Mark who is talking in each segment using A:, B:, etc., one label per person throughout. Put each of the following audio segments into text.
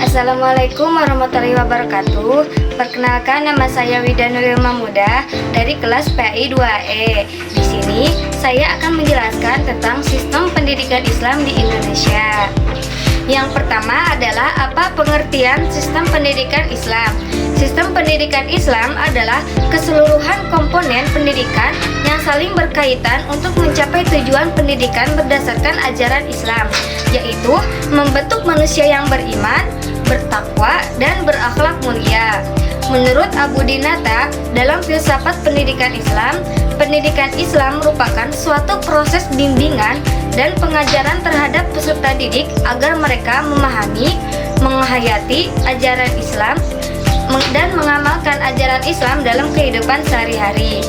A: Assalamualaikum warahmatullahi wabarakatuh. Perkenalkan, nama saya Wida Nuril Mamuda dari kelas PAI 2E. Di sini saya akan menjelaskan tentang sistem pendidikan Islam di Indonesia. Yang pertama adalah apa pengertian sistem pendidikan Islam. Sistem pendidikan Islam adalah keseluruhan komponen pendidikan yang saling berkaitan untuk mencapai tujuan pendidikan berdasarkan ajaran Islam, yaitu membentuk manusia yang beriman, bertakwa, dan berakhlak mulia. Menurut Abu Dinata, dalam filsafat pendidikan Islam merupakan suatu proses bimbingan dan pengajaran terhadap peserta didik agar mereka memahami, menghayati ajaran Islam, dan mengamalkan ajaran Islam dalam kehidupan sehari-hari.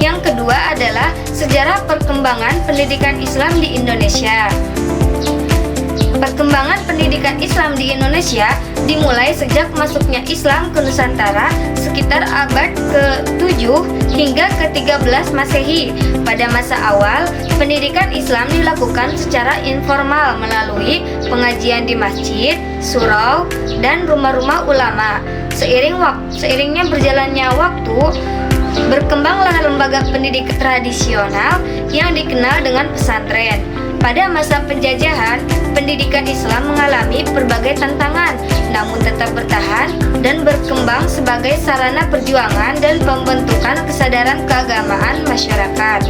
A: Yang kedua adalah sejarah perkembangan pendidikan Islam di Indonesia. Perkembangan pendidikan Islam di Indonesia dimulai sejak masuknya Islam ke Nusantara sekitar abad ke-7 hingga ke-13 Masehi. Pada masa awal, pendidikan Islam dilakukan secara informal melalui pengajian di masjid, surau, dan rumah-rumah ulama. Seiringnya berjalannya waktu, berkembanglah lembaga pendidikan tradisional yang dikenal dengan pesantren. Pada masa penjajahan, pendidikan Islam mengalami berbagai tantangan, namun tetap bertahan dan berkembang sebagai sarana perjuangan dan pembentukan kesadaran keagamaan masyarakat.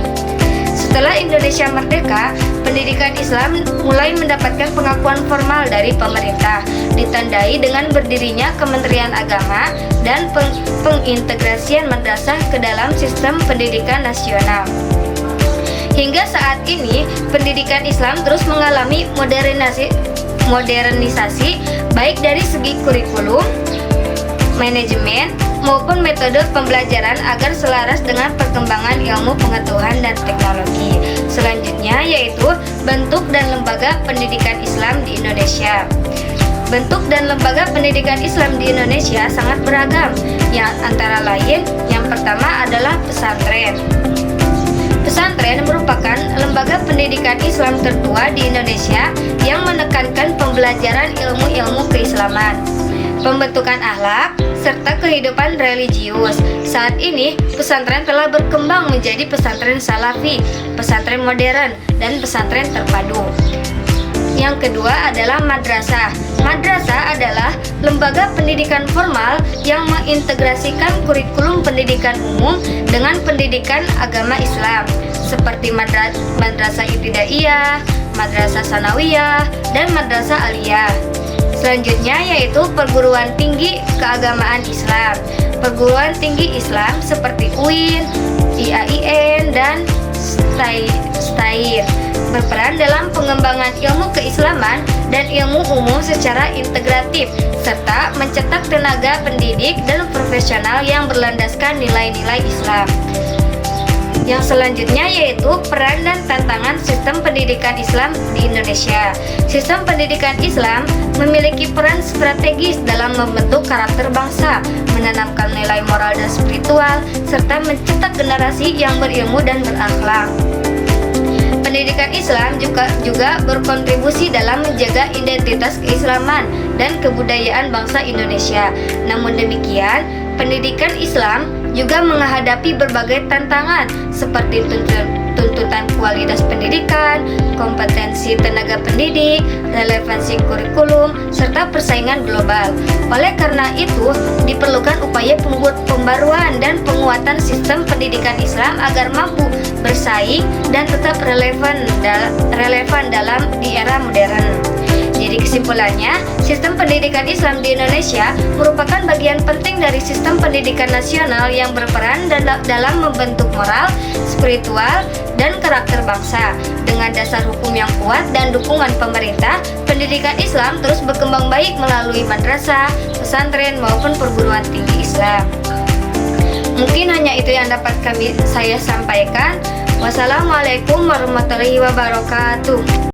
A: Setelah Indonesia merdeka, pendidikan Islam mulai mendapatkan pengakuan formal dari pemerintah, ditandai dengan berdirinya Kementerian Agama dan pengintegrasian madrasah ke dalam sistem pendidikan nasional. Hingga saat ini, pendidikan Islam terus mengalami modernisasi baik dari segi kurikulum, manajemen, maupun metode pembelajaran agar selaras dengan perkembangan ilmu pengetahuan dan teknologi. Selanjutnya yaitu bentuk dan lembaga pendidikan Islam di Indonesia. Bentuk dan lembaga pendidikan Islam di Indonesia sangat beragam, yang antara lain yang pertama adalah pesantren. Pesantren merupakan lembaga pendidikan Islam tertua di Indonesia yang menekankan pembelajaran ilmu-ilmu keislaman, pembentukan akhlak, serta kehidupan religius. Saat ini, pesantren telah berkembang menjadi pesantren salafi, pesantren modern, dan pesantren terpadu. Yang kedua adalah madrasah. Madrasah adalah lembaga pendidikan formal yang mengintegrasikan kurikulum pendidikan umum dengan pendidikan agama Islam, seperti madrasah ibtidaiyah, madrasah sanawiyah, dan madrasah aliyah. Selanjutnya yaitu perguruan tinggi keagamaan Islam. Perguruan tinggi Islam seperti UIN, IAIN, dan STAIR berperan dalam pengembangan ilmu keislaman dan ilmu umum secara integratif, serta mencetak tenaga pendidik dan profesional yang berlandaskan nilai-nilai Islam. Yang selanjutnya yaitu peran dan tantangan sistem pendidikan Islam di Indonesia. Sistem pendidikan Islam memiliki peran strategis dalam membentuk karakter bangsa, menanamkan nilai moral dan spiritual, serta mencetak generasi yang berilmu dan berakhlak. Pendidikan Islam juga berkontribusi dalam menjaga identitas keislaman dan kebudayaan bangsa Indonesia. Namun demikian, pendidikan Islam juga menghadapi berbagai tantangan seperti tuntutan kualitas pendidikan, kompetensi tenaga pendidik, relevansi kurikulum, serta persaingan global. Oleh karena itu, diperlukan upaya pembaruan dan penguatan sistem pendidikan Islam agar mampu bersaing dan tetap relevan dalam di era modern. Jadi kesimpulannya, sistem pendidikan Islam di Indonesia merupakan bagian penting dari sistem pendidikan nasional yang berperan dalam membentuk moral, spiritual, dan karakter bangsa. Dengan dasar hukum yang kuat dan dukungan pemerintah, pendidikan Islam terus berkembang baik melalui madrasah, pesantren, maupun perguruan tinggi Islam. Mungkin hanya itu yang dapat saya sampaikan. Wassalamualaikum warahmatullahi wabarakatuh.